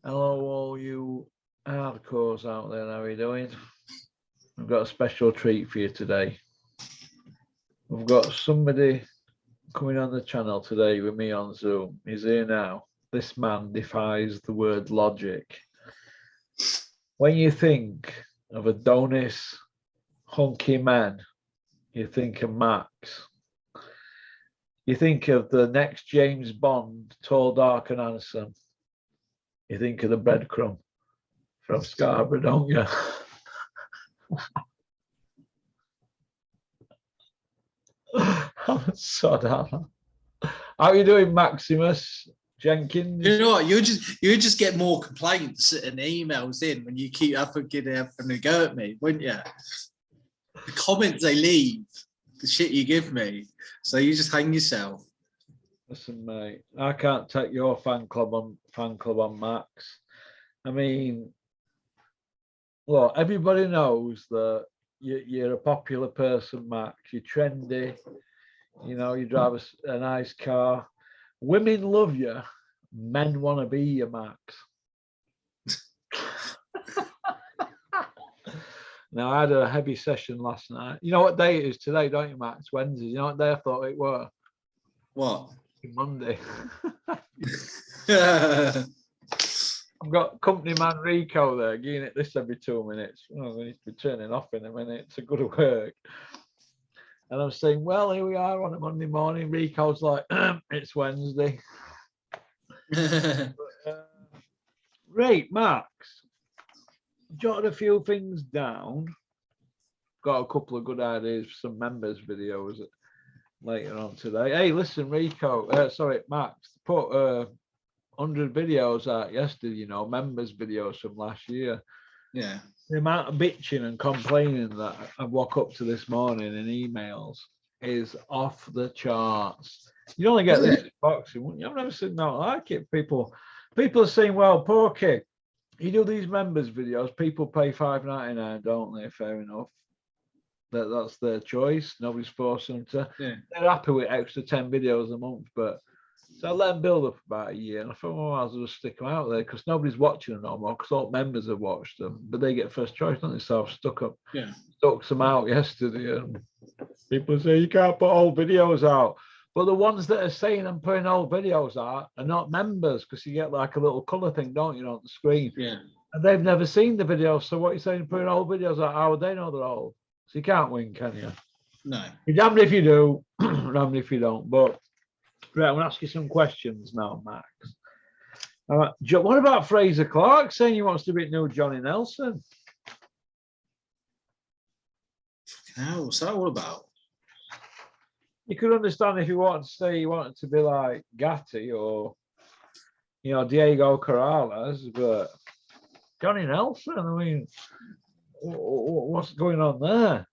Hello, all you hardcores out there. How are you doing? I've got a special treat for you today. We've got somebody coming on the channel today with me on Zoom. He's here now. This man defies the word logic. When you think of Adonis, hunky man, you think of Max. You think of the next James Bond, tall, dark, and handsome. You think of the breadcrumb from Scarborough, don't you? I'm so down. How are you doing, Maximus Jenkins? You know what? You just get more complaints and emails in when you keep having a go at me, wouldn't you? The comments they leave, the shit you give me. So you just hang yourself. Listen, mate, I can't take your fan club on Max. I mean, look, everybody knows that you're a popular person, Max. You're trendy. You know, you drive a nice car. Women love you. Men want to be you, Max. Now, I had a heavy session last night. You know what day it is today, don't you, Max? Wednesday. You know what day I thought it were? What? Monday. I've got company man Rico there, giving it this every 2 minutes. Oh, we need to be turning off in a minute. It's a good work. And I'm saying, well, here we are on a Monday morning. Rico's like, it's Wednesday. Right, Max. Jotted a few things down. Got a couple of good ideas for some members videos later on today. Hey, listen, Rico. Max. Put 100 videos out yesterday. You know, members videos from last year. Yeah. The amount of bitching and complaining that I woke up to this morning in emails is off the charts. You only get this in boxing, wouldn't you? I've never seen that like it. People are saying, well, Porky, you do these members videos, people pay $5.99, don't they? Fair enough. That's their choice. Nobody's forcing them to. Yeah. They're happy with extra 10 videos a month, but so I let them build up about a year, and I thought, well, I'll just stick them out there because nobody's watching them no more. Because all members have watched them, but they get first choice, don't they? So I've stuck some out yesterday, and people say you can't put old videos out. But the ones that are saying I'm putting old videos out are not members because you get like a little colour thing, don't you, on the screen? Yeah. And they've never seen the videos. So what you're saying, putting old videos out, how would they know they're old? So you can't win, can you? No. You're damned if you do, damned if you don't. But right, I'm going to ask you some questions now, Max. All right. What about Fraser Clark saying he wants to beat new Johnny Nelson? What's that all about? You could understand if you wanted to say you wanted to be like Gatti or, you know, Diego Corrales, but Johnny Nelson, I mean, what's going on there?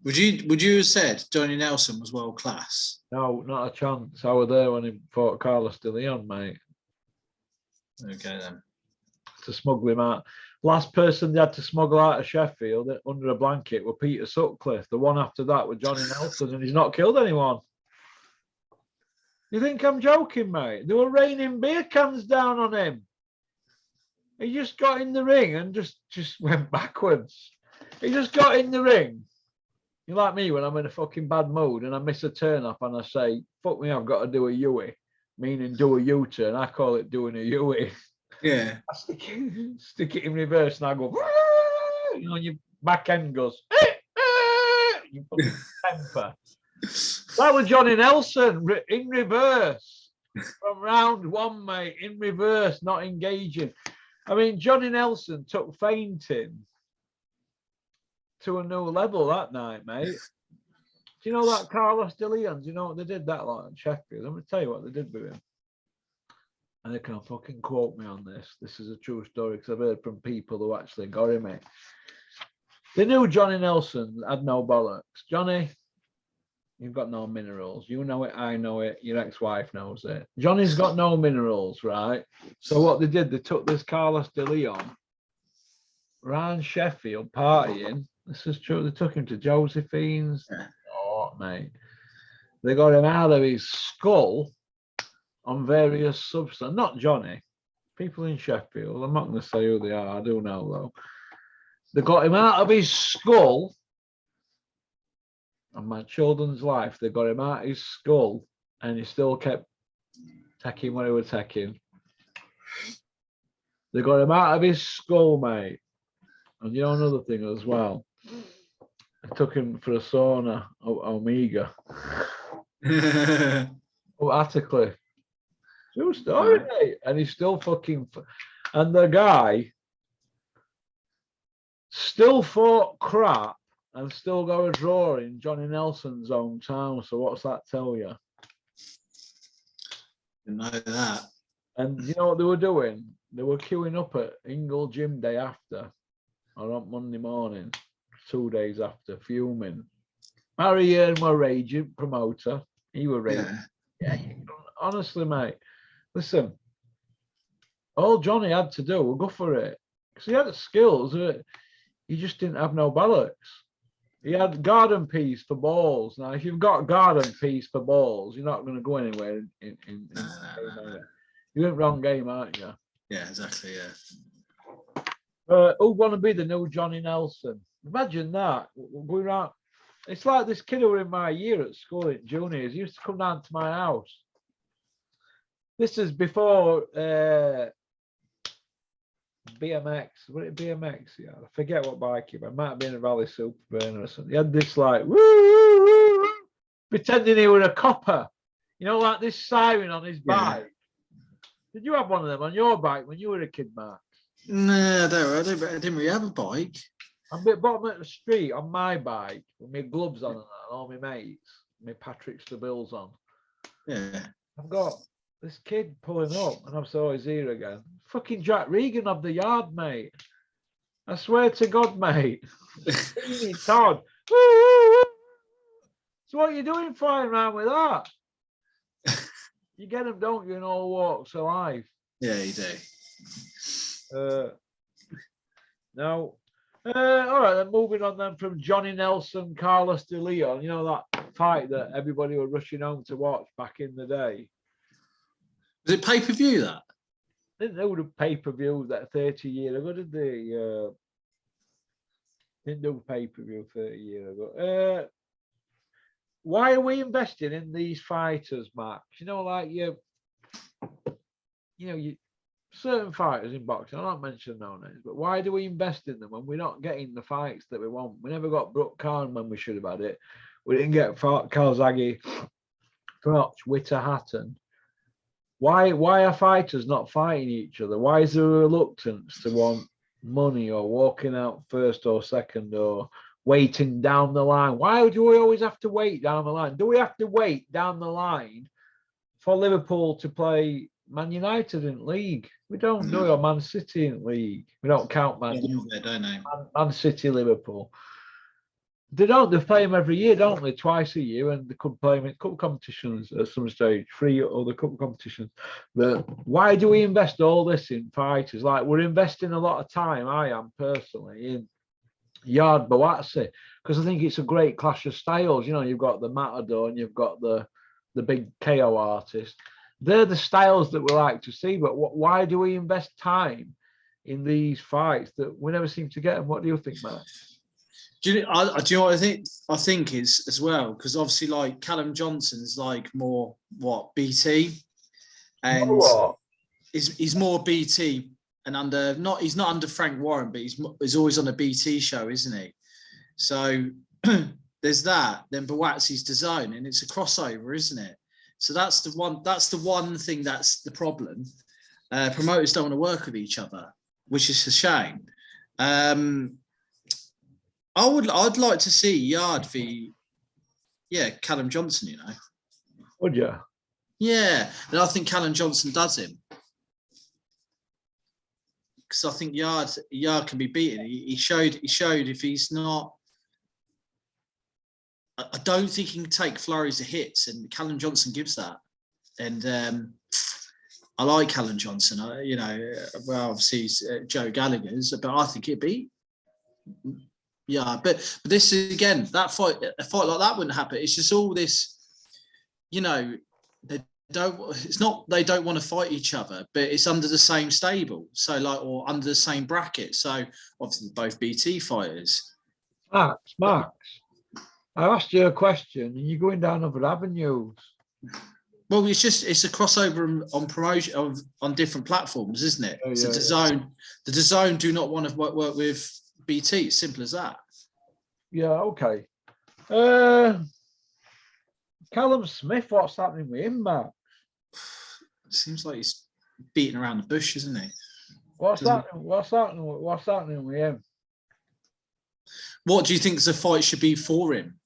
Would you have said Johnny Nelson was world class? No, not a chance. I was there when he fought Carlos de Leon, mate. Okay, then. To smuggle him out. Last person they had to smuggle out of Sheffield under a blanket were Peter Sutcliffe. The one after that was Johnny Nelson, and he's not killed anyone. You think I'm joking, mate? They were raining beer cans down on him. He just got in the ring and just went backwards. He just got in the ring. You like me when I'm in a fucking bad mood and I miss a turn up and I say, fuck me, I've got to do a Yui, meaning do a U-turn. I call it doing a Yui. Yeah. I stick it in reverse and I go, you know, your back end goes, you fucking temper. That was Johnny Nelson in reverse from round one, mate, in reverse, not engaging. I mean, Johnny Nelson took fainting to a new level that night, mate. Do you know that Carlos de Leon? Do you know what they did that lot in Sheffield? I'm going to tell you what they did with him. And they can fucking quote me on this. This is a true story because I've heard from people who actually got him. They knew Johnny Nelson had no bollocks. Johnny, you've got no minerals. You know it, I know it, your ex-wife knows it. Johnny's got no minerals, right? So what they did, they took this Carlos de Leon around Sheffield partying. This is true. They took him to Josephine's. Oh, mate. They got him out of his skull on various substances. Not Johnny. People in Sheffield. I'm not going to say who they are. I do know though. They got him out of his skull. On my children's life, they got him out of his skull, and he still kept taking what he was taking. They got him out of his skull, mate. And you know another thing as well. I took him for a sauna at Omega. Atticliffe. True story, mate. And he's still fucking. And the guy still fought crap and still got a draw in Johnny Nelson's hometown. So what's that tell you? Didn't know that. And you know what they were doing? They were queuing up at Ingle Gym day after, or on Monday morning, 2 days after, fuming. Marianne were raging, promoter. He were raging. Yeah. Honestly, mate, listen, all Johnny had to do was go for it. Because he had the skills, he just didn't have no bollocks. He had garden peas for balls. Now, if you've got garden peas for balls, you're not going to go anywhere No. You're in the wrong game, aren't you? Yeah, exactly, yeah. Who want to be the new Johnny Nelson? Imagine that. Going around. It's like this kid who was in my year at school in juniors. He used to come down to my house. This is before BMX. What it BMX? Yeah, I forget what bike he had. It might have been a Rally Super Burner or something. He had this like woo, pretending he was a copper. You know, like this siren on his bike. Did you have one of them on your bike when you were a kid, Mark? No, I didn't really have a bike. I'm at the bottom of the street on my bike with my gloves on and all my mates, my Patrick Stabills on. Yeah. I've got this kid pulling up, and I'm so he's here again. Fucking Jack Regan of the yard, mate. I swear to God, mate. Todd. So what are you doing flying around with that? You get them, don't you, in all walks of life? Yeah, you do. No. All right, then moving on then from Johnny Nelson, Carlos de Leon. You know that fight that everybody were rushing home to watch back in the day? Was it pay-per-view, that? Didn't know the pay-per-view that 30 years ago, did they? Didn't do pay-per-view 30 years ago. Why are we investing in these fighters, Max? You know, like you certain fighters in boxing, I'm not mentioning no names, but why do we invest in them when we're not getting the fights that we want? We never got Brooke Khan when we should have had it. We didn't get Calzaghe, Froch, Witter, Hatton. Why are fighters not fighting each other? Why is there a reluctance to want money or walking out first or second or waiting down the line? Why do we always have to wait down the line? Do we have to wait down the line for Liverpool to play Man United in league? We don't do it, or Man City in league. We don't count Man City, Liverpool. They don't. They play them every year, don't they? Twice a year, and they could play them in cup competitions at some stage, 3 other cup competitions. But why do we invest all this in fighters? Like, we're investing a lot of time, I am personally, in Yard Boazzi, because I think it's a great clash of styles. You know, you've got the Matador and you've got the big KO artist. They're the styles that we like to see, but why do we invest time in these fights that we never seem to get them? What do you think, Matt? Do you know what I think? I think is as well, because obviously, like, Callum Johnson's like more BT, and he's more BT and he's not under Frank Warren, but he's always on a BT show, isn't he? So there's that. Then Boazzi's DAZN, and it's a crossover, isn't it? So that's the one thing that's the problem. Promoters don't want to work with each other, which is a shame. I'd like to see Yard v Callum Johnson, you know. Would you? Yeah, and I think Callum Johnson does him. Because I think Yard can be beaten. He showed if he's not, I don't think he can take flurries of hits, and Callum Johnson gives that. And I like Callum Johnson. Obviously he's Joe Gallagher's, but I think it'd be. Yeah, but this is, again, a fight like that wouldn't happen. It's just all this, you know, they're it's not they don't want to fight each other, but it's under the same stable, so like, or under the same bracket. So obviously both BT fighters. Max, I asked you a question and you're going down other avenues. Well, it's a crossover on promotion on different platforms, isn't it? Oh, So yeah, the DAZN do not want to work with BT. Simple as that. Yeah, okay. Callum Smith, what's happening with him, Matt? Seems like he's beating around the bush, isn't he? What's happening with him? What do you think the fight should be for him?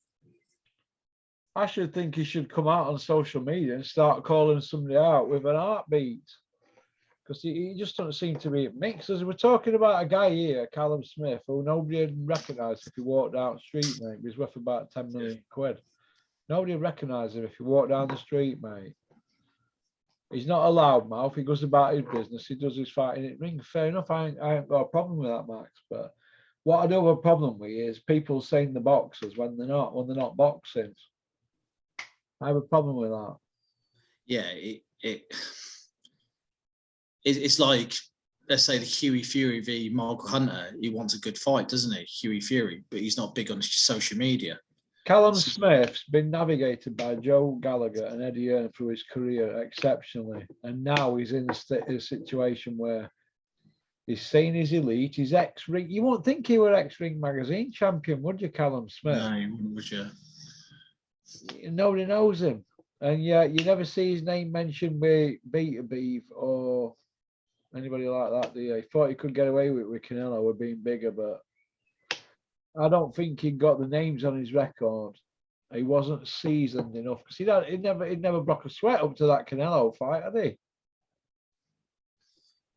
I should think he should come out on social media and start calling somebody out with an heartbeat. Because he just doesn't seem to be mixed. As we're talking about a guy here, Callum Smith, who nobody would recognise if he walked down the street, mate. He's worth about 10 million quid. Nobody would recognise him if he walked down the street, mate. He's not a loudmouth. He goes about his business. He does his fighting in the ring. Fair enough. I ain't got a problem with that, Max. But what I do have a problem with is people saying the boxers when they're not boxing. I have a problem with that. Yeah, it's like, let's say the Huey Fury v Michael Hunter. He wants a good fight, doesn't he, Huey Fury? But he's not big on social media. Callum Smith's been navigated by Joe Gallagher and Eddie Hearn through his career exceptionally, and now he's in a situation where he's seen his elite. He's ex-ring. You won't think he were ex-ring magazine champion, would you, Callum Smith? No, you wouldn't, would you? Nobody knows him, and yet you never see his name mentioned with Beta Beef or anybody like that. Do you? He thought he could get away with Canelo with being bigger, but I don't think he got the names on his record. He wasn't seasoned enough because he'd never broke a sweat up to that Canelo fight, had he?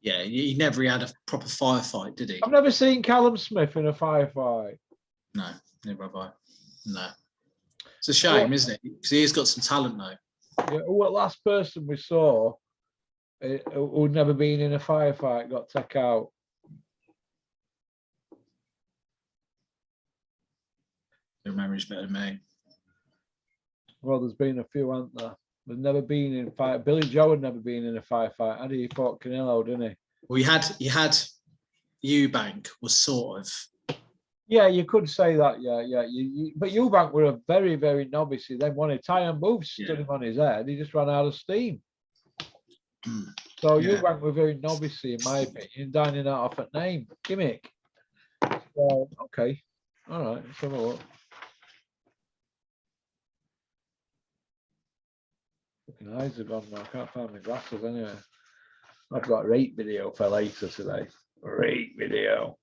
Yeah, he never had a proper firefight, did he? I've never seen Callum Smith in a firefight. No, never have I. No. It's a shame, isn't it? Because he's got some talent though. Yeah, well, last person we saw who'd never been in a firefight got taken out. Your memory's better than me. Well, there's been a few, haven't there? There's never been in a fight. Billy Joe had never been in a firefight. Had he? He fought Canelo, didn't he? Well, he had Eubank was sort of. Yeah, you could say that. Yeah. But Eubank were a very, very novice. He then wanted Tyrone Booth stood him on his head. He just ran out of steam. So Eubank were very novice, in my opinion, dining that off at name gimmick. So okay, all right, let's have a look. Fucking eyes are gone now. I can't find my glasses anyway. I've got a rate video for later today. Rate video.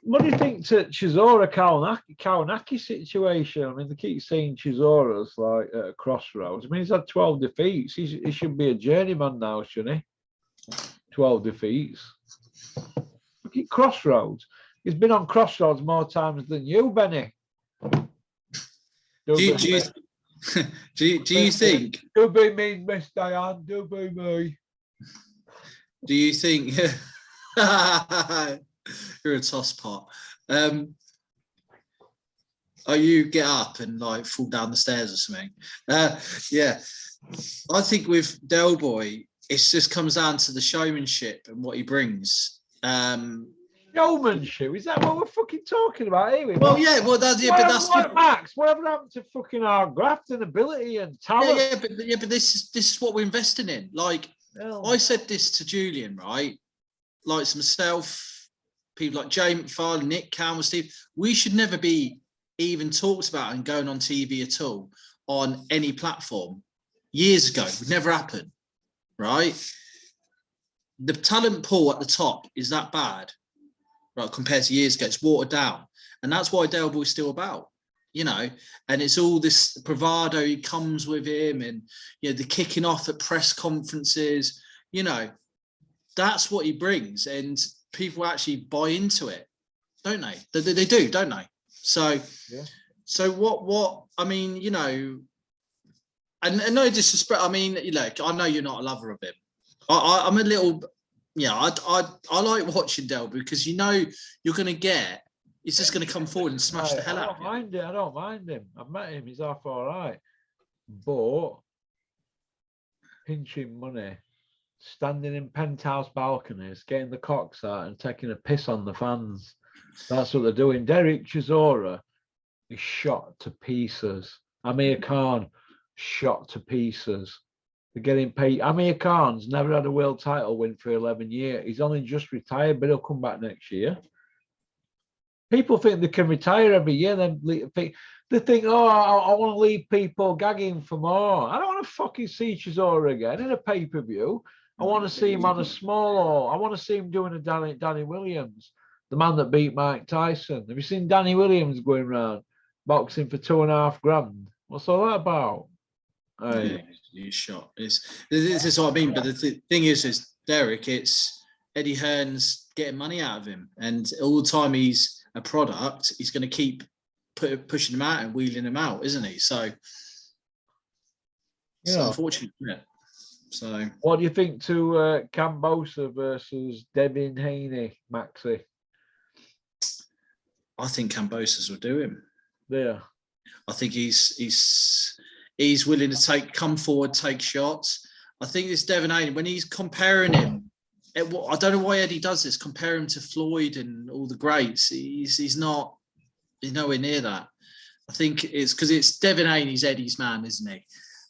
What do you think to Chisora Kawanaki situation? I mean, they keep saying Chisora's like at a crossroads. I mean, he's had 12 defeats. He should be a journeyman now, shouldn't he? 12 defeats. Look at crossroads. He's been on crossroads more times than you, Benny. Do you think? Do be me, Miss Diane. Do be me. Do you think? You're a toss pot. You get up and like fall down the stairs or something. Yeah, I think with Del Boy, it just comes down to the showmanship and what he brings. Showmanship? Is that what we're fucking talking about here? Well, yeah. Well, Max. Whatever happened to fucking our graft and ability and talent? But this is what we're investing in. Like, I said this to Julian, right? Like myself, people like Jay McFarlane, Nick Campbell, Steve, we should never be even talked about and going on TV at all on any platform. Years ago, it would never happen, right? The talent pool at the top is that bad, right? Compared to years ago, it's watered down. And that's why Del Boy's still about, you know, and it's all this bravado he comes with him and, you know, the kicking off at press conferences, you know, that's what he brings. And people actually buy into it, don't they? They do, don't they? So, yeah. So what? I mean, you know, and no disrespect. I mean, you know, I know you're not a lover of him. I'm a little, yeah. I like watching Del because you know you're going to get. He's just going to come forward and smash the hell out of you. I don't mind him. I've met him. He's half all right, but pinching money, standing in penthouse balconies, getting the cocks out and taking a piss on the fans. That's what they're doing. Derek Chisora is shot to pieces. Amir Khan shot to pieces. They're getting paid. Amir Khan's never had a world title win for 11 years. He's only just retired, but he'll come back next year. People think they can retire every year. Then they think, oh, I want to leave people gagging for more. I don't want to fucking see Chisora again in a pay-per-view. I want to see him on a small. I want to see him doing a Danny Williams, the man that beat Mike Tyson. Have you seen Danny Williams going around boxing for $2.5 grand? What's all that about? Yeah, he's shot. This is what I mean. But the thing is Derek, it's Eddie Hearn's getting money out of him, and all the time he's a product, he's going to keep pushing him out and wheeling him out, isn't he? So it's unfortunate, isn't it? So what do you think to Cambosa versus Devin Haney, Maxi? I think Cambosa's will do him. Yeah. I think he's willing to come forward, take shots. I think this Devin Haney, when he's comparing him, I don't know why Eddie does this, compare him to Floyd and all the greats. He's nowhere near that. I think it's because it's Devin Haney's Eddie's man, isn't he?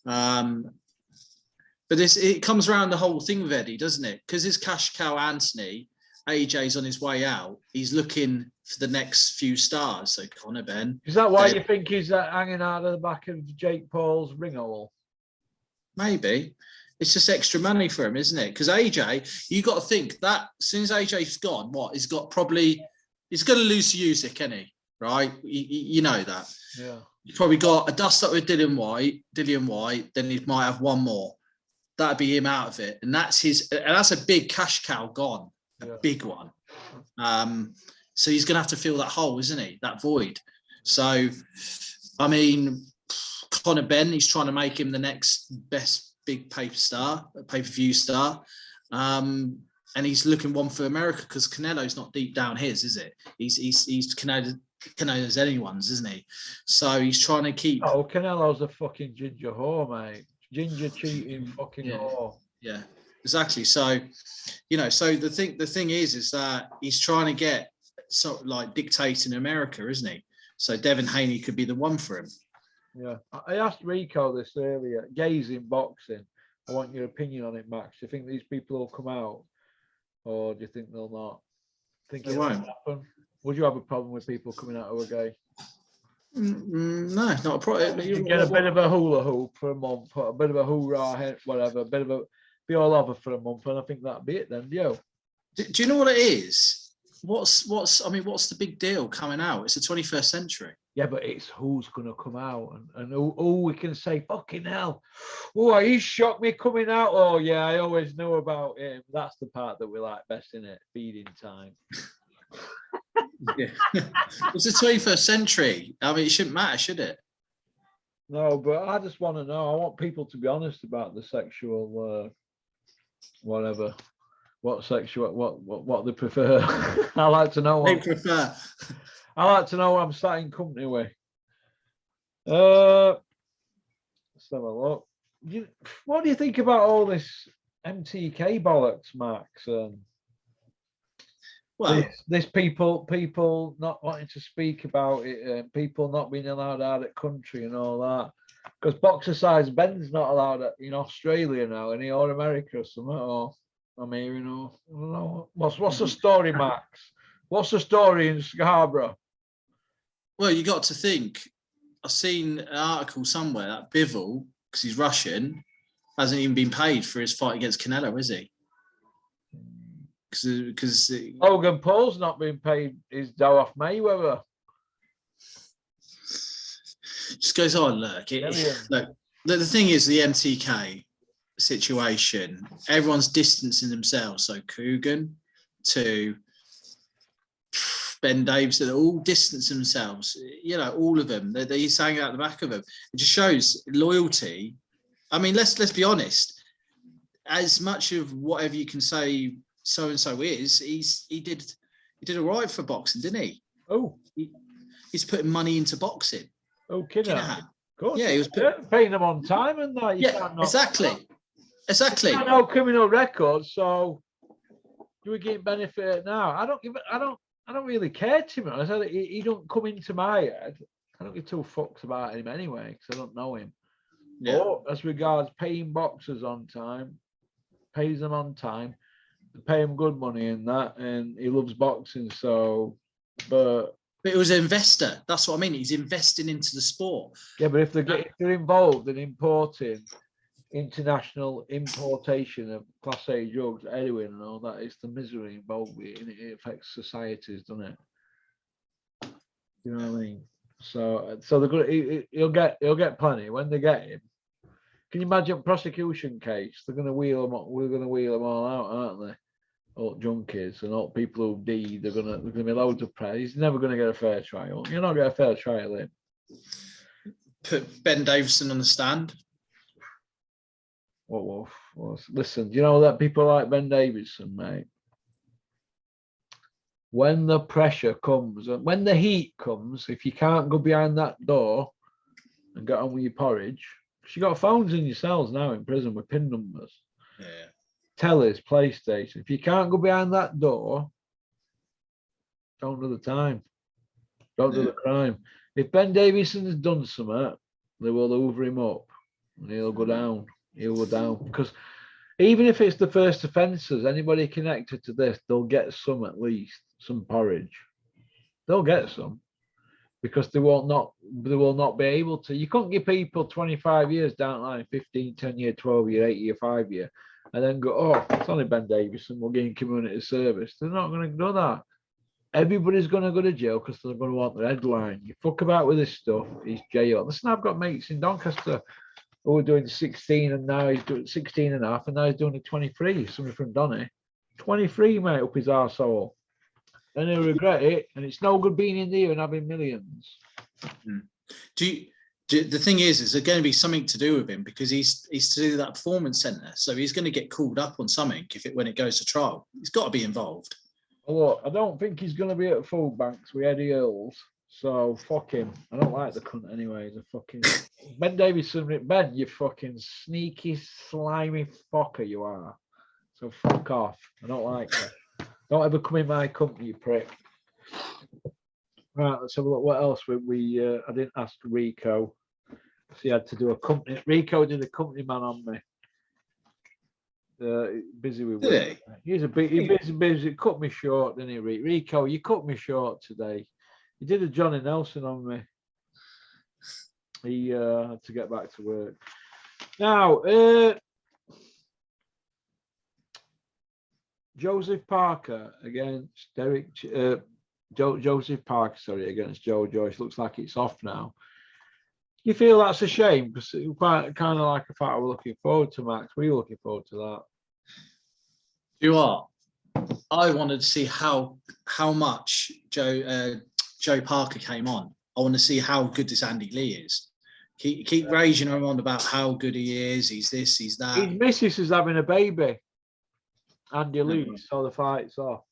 But it comes around the whole thing with Eddie, doesn't it? Because it's Cash Cow Anthony, AJ's on his way out. He's looking for the next few stars. So Conor Benn. Is that why you think he's hanging out of the back of Jake Paul's ring hole? Maybe. It's just extra money for him, isn't it? Because AJ, you got to think that as soon as AJ's gone, he's going to lose Usyk, isn't he? Right? You know that. Yeah. He's probably got a dust up with Dillian White, then he might have one more. That'd be him out of it. And that's a big cash cow gone. A big one. So he's going to have to fill that hole, isn't he? That void. So, I mean, Conor Benn, he's trying to make him the next best big pay-per-view star. And he's looking one for America because Canelo's not deep down his, is it? He's Canelo's anyone's, isn't he? So he's trying to keep... Oh, Canelo's a fucking ginger whore, mate. Ginger cheating fucking whore. Yeah, exactly. So, so the thing is that he's trying to get sort of like dictating America, isn't he? So Devin Haney could be the one for him. Yeah. I asked Rico this earlier. Gays in boxing. I want your opinion on it, Max. Do you think these people will come out? Or do you think they'll not? Think it won't happen? Would you have a problem with people coming out who are gay? No, not a problem. You get a bit of a hula hoop for a month, put a bit of a hoorah, whatever, be all over for a month, and I think that'd be it then, yo. Do you know what it is? What's the big deal coming out? It's the 21st century. Yeah, but it's who's going to come out and who we can say, fucking hell. Oh, he shocked me coming out. Oh, yeah, I always knew about him. That's the part that we like best, in it, feeding time. Yeah. It's the 21st century. I mean, it shouldn't matter, should it? No, but I just want to know. I want people to be honest about the sexual, whatever. What they prefer. I like to know. They prefer. I like to know what I'm sat in company with. Let's have a look. What do you think about all this MTK bollocks, Max? Well, this people not wanting to speak about it, people not being allowed out of country and all that. Because boxer size Ben's not allowed in Australia now, or America or something. Or I'm hearing, I don't know. What's the story, Max? What's the story in Scarborough? Well, you got to think. I've seen an article somewhere that Bivol, because he's Russian, hasn't even been paid for his fight against Canelo, is he? Because Logan Paul's not been paid his dough off Mayweather. Just goes on. Look, the thing is, the MTK situation, everyone's distancing themselves. So Coogan to Ben Davis, they're all distancing themselves. All of them. They're saying out the back of them. It just shows loyalty. I mean, let's be honest. As much of whatever you can say, so and so is, he did all right for boxing, didn't he? Oh, he's putting money into boxing. Oh, Kinahan. Yeah, he was paying them on time and that. Yeah, exactly. Exactly. Got no criminal record, so do we get benefit now? I don't really care, to be honest. He don't come into my head. I don't give two fucks about him anyway, because I don't know him. Yeah. But as regards paying boxers on time, pays them on time, pay him good money and that, and he loves boxing, so but it was an investor. That's what I mean. He's investing into the sport. Yeah, but if they're involved in importing international importation of Class A drugs, heroin and all that, it's the misery involved with it, and it affects societies, doesn't it? You know what I mean? So they're good. He'll get plenty when they get him. Can you imagine prosecution case? They're going to wheel them. We're going to wheel them all out, aren't they? All junkies and all people who deed. There's going to be loads of press. He's never going to get a fair trial. You're not going to get a fair trial in. Put Ben Davison on the stand. Well, listen, do you know that people like Ben Davison, mate? When the pressure comes, when the heat comes, if you can't go behind that door and get on with your porridge, because you got phones in your cells now in prison with PIN numbers. Yeah. Tellers, PlayStation. If you can't go behind that door, don't do the time. Don't do the crime. If Ben Davison has done something, they will hoover him up and he'll go down. He'll go down. Because even if it's the first offences, anybody connected to this, they'll get some at least, some porridge. They'll get some. Because they will not be able to. You couldn't give people 25 years down the line, 15, 10 year, 12 year, 8 year, 5 year, and then go, oh, it's only Ben Davison, we're getting community service. They're not going to do that. Everybody's going to go to jail because they're going to want the headline. You fuck about with this stuff, he's jail. Listen, I've got mates in Doncaster who are doing 16 and now he's doing 16 and a half and now he's doing it 23. Somebody from Donny. 23, mate, up his arsehole. And he'll regret it, and it's no good being in there and having millions. The thing is there going to be something to do with him because he's to do that performance centre, so he's going to get called up on something when it goes to trial. He's got to be involved. Well, look, I don't think he's going to be at food banks with Eddie Earls, so fuck him. I don't like the cunt anyway. He's a fucking Ben Davison. Ben, you fucking sneaky, slimy fucker you are. So fuck off. I don't like you. Don't ever come in my company, you prick. Right, let's have a look. What else? I didn't ask Rico. So he had to do a company. Rico did a company man on me. Busy with work. He's busy. Cut me short, didn't he, Rico? You cut me short today. He did a Johnny Nelson on me. He had to get back to work. Now, Joseph Parker against Joseph Parker, against Joe Joyce. Looks like it's off now. You feel that's a shame because it was kind of like a fight we're looking forward to, Max. Were you looking forward to that? You are. I wanted to see how much Joe Parker came on. I want to see how good this Andy Lee is. Keep raging him on about how good he is. He's this, he's that. His missus is having a baby. Andy Lee, so the fight's off.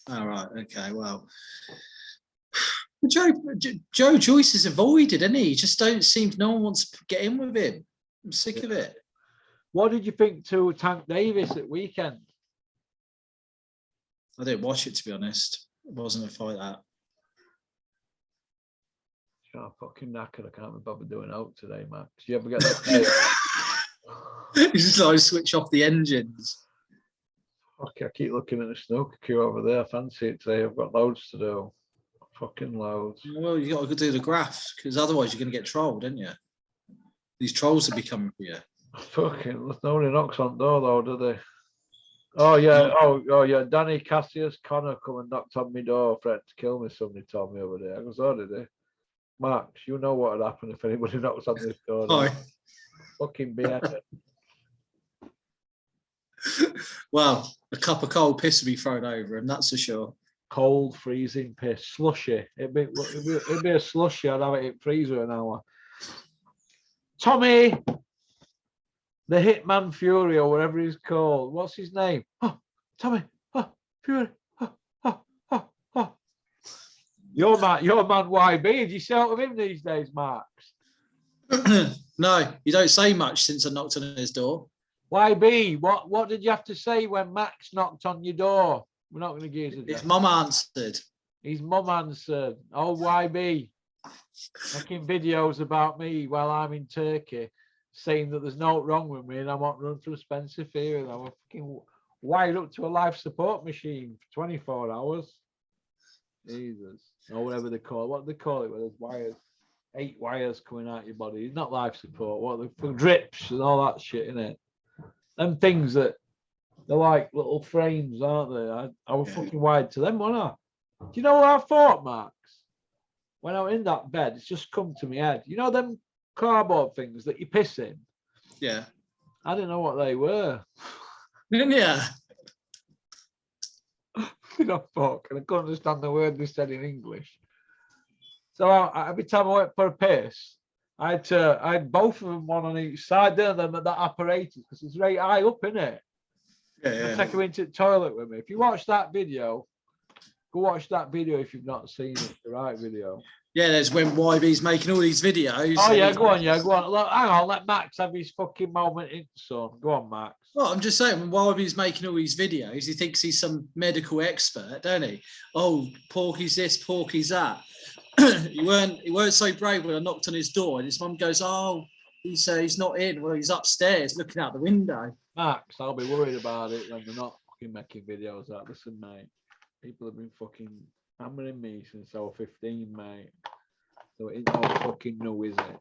All right, okay, well. Joe Joyce is avoided, isn't he? He just don't seem, no one wants to get in with him. I'm sick of it. What did you think to Tank Davis at weekend? I didn't watch it, to be honest. It wasn't a fight that. I'm fucking knackered. I can't be bothered doing out today, Max. Do you ever get that? You just like switch off the engines. Okay, I keep looking at the snooker queue over there. I fancy it today. I've got loads to do. Fucking loads. Well, you got to do the graphs because otherwise you're going to get trolled, aren't you? These trolls will be coming for you. Fucking, nobody knocks on the door though, do they? Oh yeah, oh yeah. Danny Cassius Connor come and knocked on my door, threatened to kill me. Somebody told me over there. I goes, oh, did they? Max, you know what would happen if anybody knocks on this door. Hi. Fucking beheaded. Well, a cup of cold piss will be thrown over him, that's for sure. Cold, freezing piss, slushy. It'd be a slushy. I'd have it in freezer an hour. Tommy, the Hitman Fury or whatever he's called. What's his name? Oh, Tommy. Oh, Fury. Oh. Your man YB. Did you sell to him these days, Max? No, you don't say much since I knocked on his door. YB, what did you have to say when Max knocked on your door? We're not going to give his address. His mum answered. His mum answered. Oh, YB, making videos about me while I'm in Turkey, saying that there's no wrong with me and I want to run through Spencer Fear and I'm fucking wired up to a life support machine for 24 hours. Jesus. Or whatever they call it. What do they call it? Where there's wires, 8 wires coming out your body. It's not life support. What the drips and all that shit, innit? Them things that they're like little frames, aren't they? I was fucking wired to them, wasn't I? Do you know what I thought, Max? When I was in that bed, it's just come to my head. You know them cardboard things that you piss in? Yeah. I didn't know what they were. Yeah. You know, fuck, and I couldn't understand the word they said in English. So every time I went for a piss, I had both of them, one on each side, there, them at that apparatus, because it's right high up, innit? Yeah. I take them into the toilet with me. If you watch that video, go watch that video if you've not seen it, the right video. Yeah, there's when YB's making all these videos. Oh, yeah, go on. Look, hang on, let Max have his fucking moment in, son. Go on, Max. Well, I'm just saying, when YB's making all these videos, he thinks he's some medical expert, don't he? Oh, Porky's this, Porky's that. he weren't so brave when I knocked on his door and his mum goes, oh, he's not in. Well, he's upstairs looking out the window. Max, I'll be worried about it when they're not fucking making videos like this. Listen, mate, people have been fucking hammering me since I was 15, mate. So it ain't no fucking new, is it?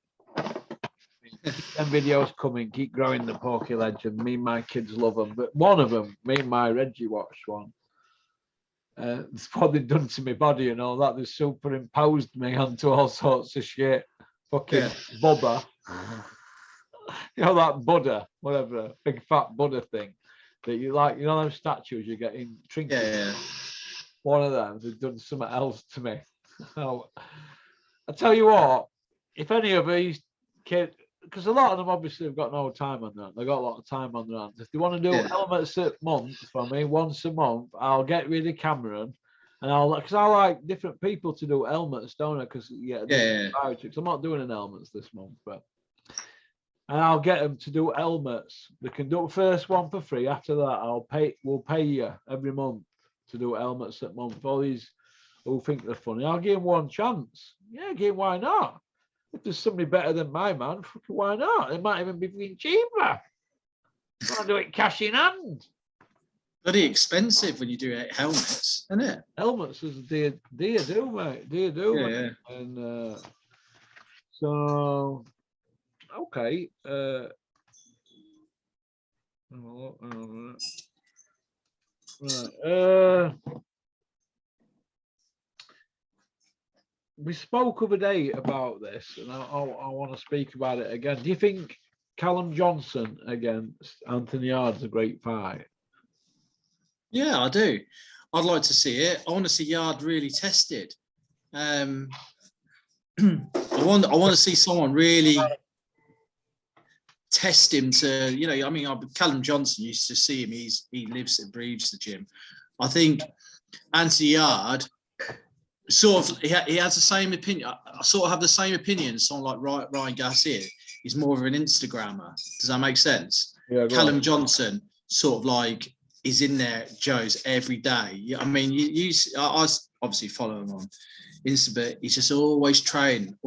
Keep them videos coming, keep growing the Porky legend. Me and my kids love them. But one of them, me and my Reggie watched one. It's what they've done to my body and all that. They've superimposed me onto all sorts of shit. Fucking Bubba. You know that Buddha, whatever, big fat Buddha thing that you like, you know those statues you get in trinkets? Yeah. One of them, they've done something else to me. I tell you what, if any of these kids, because a lot of them obviously have got no time on their hands. They've got a lot of time on their hands. If they want to do elements a month for me, once a month, I'll get rid of Cameron and because I like different people to do elements, don't I? Because I'm not doing an elements this month, and I'll get them to do helmets. They can do the first one for free. After that, we'll pay you every month to do helmets that month. All these who think they're funny, I'll give them one chance. Yeah, why not? If there's somebody better than my man, why not? It might even be cheaper. I'll do it cash in hand. Bloody expensive when you do helmets, isn't it? Helmets is dear do, mate. Dear do. Yeah, mate. yeah. And so, okay. Right. We spoke of a day about this, and I want to speak about it again. Do you think Callum Johnson against Anthony Yard's a great fight? Yeah, I do. I'd like to see it. I want to see Yard really tested. I want to see someone really test him to, you know, I mean, Callum Johnson used to see him. He lives and breathes the gym. I think Anthony Yard, sort of, he has the same opinion. I sort of have the same opinion as someone like Ryan Garcia. He's more of an Instagrammer. Does that make sense? Yeah. Callum Johnson, sort of like, is in there, Joe's every day. I mean, I obviously follow him on Insta, but he's just always training.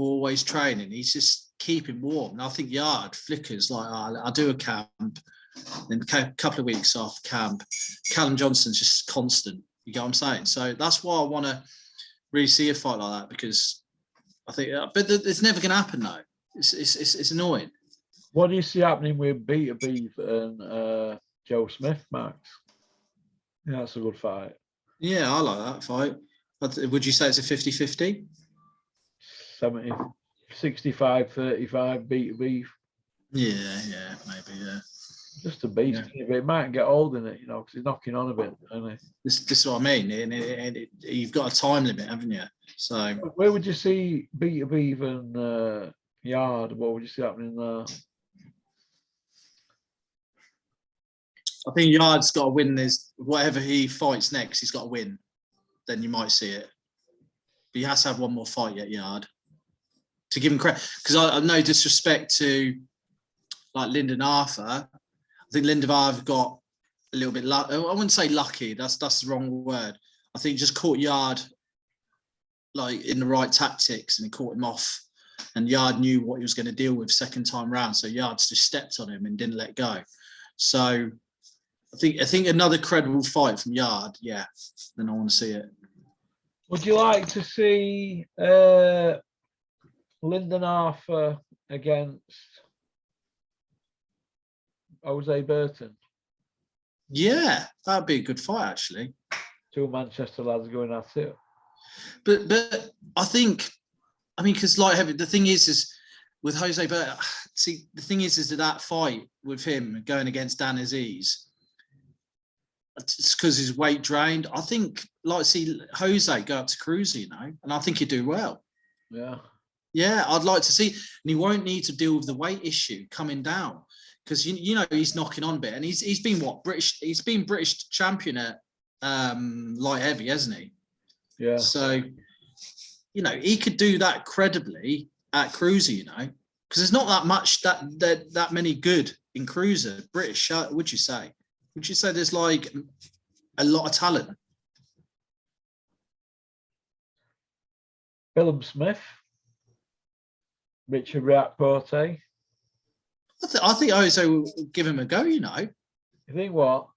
He's just keeping warm. And I think Yard flickers like, I do a camp, then a couple of weeks off camp. Callum Johnson's just constant. You get what I'm saying? So that's why I want to really see a fight like that, because I think, but it's never going to happen though. It's annoying. What do you see happening with Beta Beef and Joe Smith, Max? Yeah, that's a good fight. Yeah, I like that fight. Would you say it's a 50-50? 65-35 Beta Beef. Yeah, maybe, yeah. Just a beast. Yeah. It might get old in it, you know, because he's knocking on a bit, isn't he? This is what I mean. And you've got a time limit, haven't you? So where would you see Beta Beef and Yard? What would you see happening there? I think Yard's got to win this. Whatever he fights next, he's got to win. Then you might see it. But he has to have one more fight yet, Yard. To give him credit. Because I no disrespect to like Lyndon Arthur. I think Lindemann got a little bit lucky. I wouldn't say lucky. That's the wrong word. I think just caught Yard like in the right tactics, and he caught him off. And Yard knew what he was going to deal with second time round, so Yard's just stepped on him and didn't let go. So I think another credible fight from Yard. Yeah, then I want to see it. Would you like to see Lyndon Arthur against Jose Burton? Yeah, that'd be a good fight actually. Two Manchester lads going at it. But I think, because light heavy, the thing is with Jose Burton, see, the thing is that fight with him going against Dan Aziz, it's because his weight drained. I think, see Jose go up to Cruiser, and I think he'd do well. Yeah. Yeah, I'd like to see, and he won't need to deal with the weight issue coming down, because he's knocking on a bit, and he's been British. He's been British champion at light heavy, hasn't he? Yeah. So, he could do that credibly at Cruiser, because there's not that much that many good in Cruiser British. Would you say? Would you say there's like a lot of talent? Willem Smith, Richard Riakporte. I think Jose will give him a go. You think what?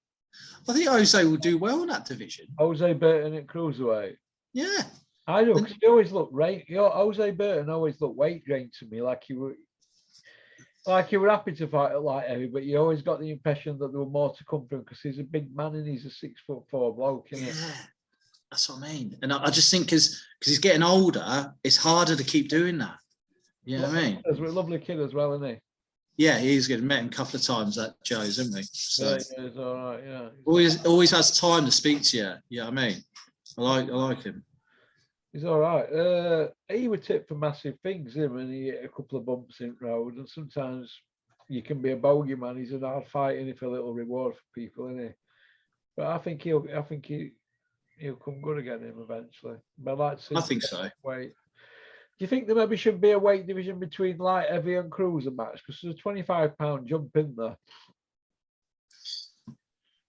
I think Jose will do well in that division. Jose Burton at cruiserweight. Yeah, I know, because he always looked Jose Burton always looked weight drained to me, like you were happy to fight at light heavy, but you always got the impression that there were more to come from, because he's a big man and he's a 6'4" bloke, isn't it? That's what I mean. And I just think because he's getting older, it's harder to keep doing that. You know what I mean? He's a lovely kid as well, isn't he? Yeah, he's good. Met him a couple of times at Joe's, haven't we? So yeah, he's all right. Yeah, always has time to speak to you. You know what I mean? I like him. He's all right. He would tip for massive things, him, and he hit a couple of bumps in the road. And sometimes you can be a bogey man. He's an hard fight, and for a little reward for people, isn't he? But I think he'll come good again him eventually. But I'd like to see. I think so. Wait. Do you think there maybe should be a weight division between light heavy and cruiser match? Because there's a £25 jump in there.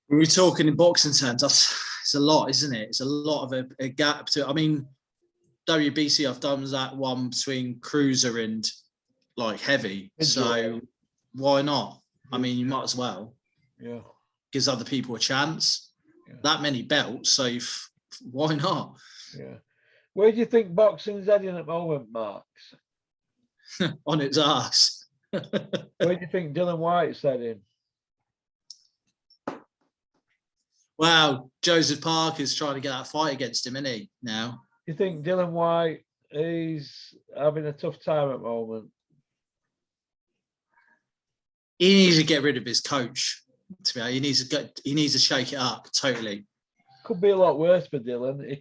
When we're talking in boxing terms, it's a lot, isn't it? It's a lot of a gap to. WBC, I've done that one between cruiser and like heavy. So why not? You might as well. Yeah. Gives other people a chance. Yeah. That many belts, so why not? Yeah. Where do you think boxing's heading at the moment, Marks? On its ass. Where do you think Dylan White's heading? Wow, Joseph Parker's trying to get that fight against him, isn't he, now? You think Dylan White is having a tough time at the moment? He needs to get rid of his coach. To be honest, he needs to shake it up totally. Could be a lot worse for Dylan. He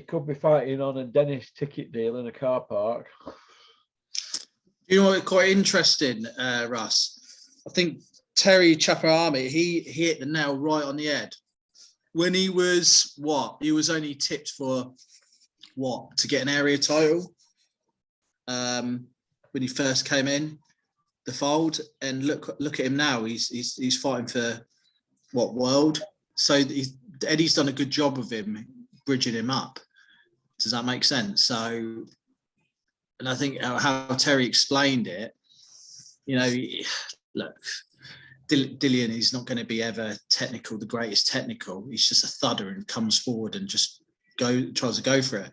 could be fighting on a Dennis ticket deal in a car park. You know what's quite interesting, Russ? I think Terry Chaparami, he hit the nail right on the head. When he was he was only tipped for to get an area title. When he first came in the fold, and look at him now. He's fighting for world. So Eddie's done a good job of him, bridging him up. Does that make sense? So, and I think how Terry explained it, look, Dillian is not going to be ever the greatest technical. He's just a thudder and comes forward and just tries to go for it.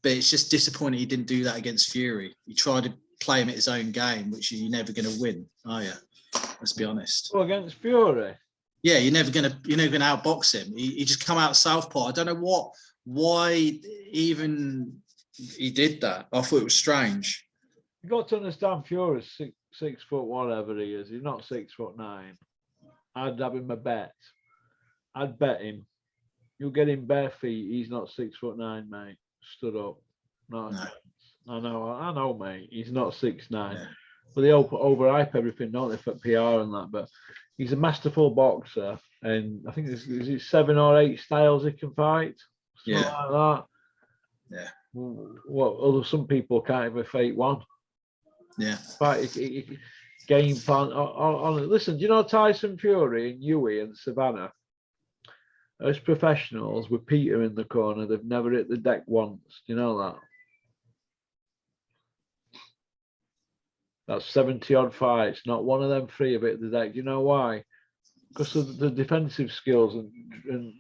But it's just disappointing he didn't do that against Fury. He tried to play him at his own game, which you're never going to win, are you? Let's be honest. Well, against Fury? Yeah, you're never going to outbox him. He just come out southpaw. I don't know why even he did that. I thought it was strange. You got to understand Fury's 6 foot whatever he is. He's not 6'9". I'd have him a bet. I'd bet him. You'll get him bare feet. He's not 6'9", mate. Stood up. No. I know, mate. He's not 6'9". Yeah. But they overhype everything, don't they, for PR and that. But he's a masterful boxer, and I think there's 7 or 8 styles he can fight. Something like that. Yeah. Some people can't even fight one. Yeah. But he game plan. Listen, do you know Tyson Fury and Huey and Savannah? As professionals, with Peter in the corner, they've never hit the deck once. Do you know that? That's 70 odd fights. Not one of them three have hit the deck. Do you know why? Because of the defensive skills and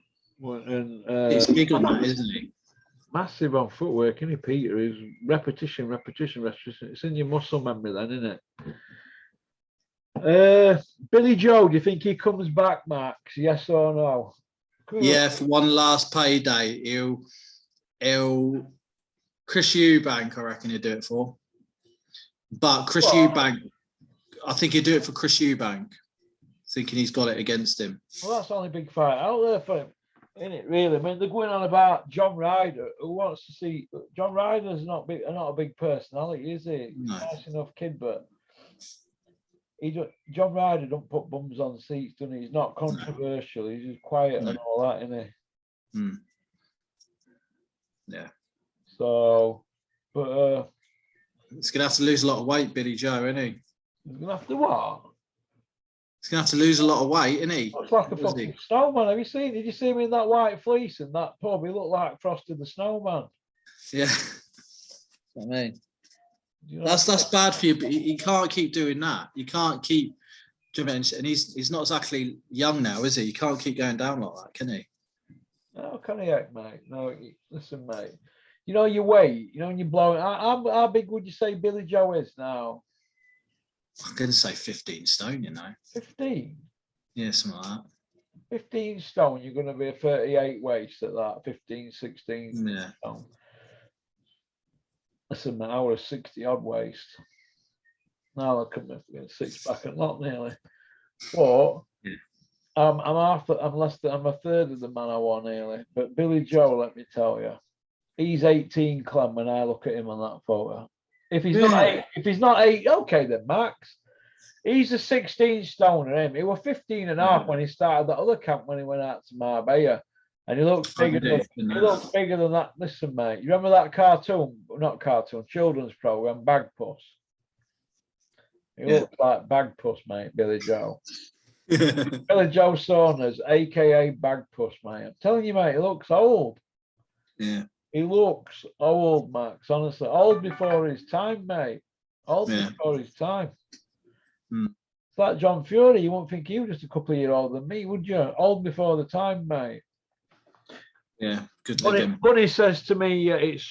He's big on that, isn't he? massive on footwork, isn't he, Peter? Is repetition, repetition, repetition. It's in your muscle memory then, isn't it? Billy Joe, do you think he comes back, Max? Yes or no? Yeah, for one last payday, he'll Chris Eubank, I reckon he'll do it for. But Chris Eubank, I think he'll do it for Chris Eubank, thinking he's got it against him. Well, that's the only big fight out there for him, isn't it, really? I mean, they're going on about John Ryder, who wants to see... John Ryder's not a big personality, is he? No. Nice enough kid, but John Ryder don't put bums on seats, doesn't he? He's not controversial. He's just quiet and all that, isn't he? Mm. Yeah. So, but... he's going to have to lose a lot of weight, Billy Joe, isn't he? he's going to have to what? He's going to have to lose a lot of weight, isn't he? Looks like a fucking snowman. Have you seen? Did you see him in that white fleece and that pub? He looked like Frosty the Snowman. Yeah. That's what I mean. You know, That's bad for you, but you can't keep doing that. You can't keep... Do you know what I mean? And he's not exactly young now, is he? You can't keep going down like that, can he? No, can he, mate? No, listen, mate. You know your weight. You know when you're blowing. How big would you say Billy Joe is now? I'm going to say 15 stone, you know. 15. Yeah, something like that. 15 stone. You're going to be a 38 waist at that. 15, 16 Yeah. stone. Listen, mate, I was 60 odd waist. Now I come in 6 pack and not nearly. But yeah. I'm a third of the man I was nearly. But Billy Joe, let me tell you, he's 18 Clem when I look at him on that photo. If he's not eight, okay then, Max. He's a 16 stoner, him. He was 15 and a half when he started that other camp when he went out to Marbella. And he looks bigger than that. Listen, mate, you remember that children's program, Bagpuss? He looks like Bagpuss, mate, Billy Joe. Billy Joe Saunders, aka Bagpuss, mate. I'm telling you, mate, he looks old. Yeah. He looks old, Max, honestly. Old before his time, mate. Old before his time. Mm. It's like John Fury. You wouldn't think he was just a couple of years older than me, would you? Old before the time, mate. Yeah, good looking. Bunny says to me, it's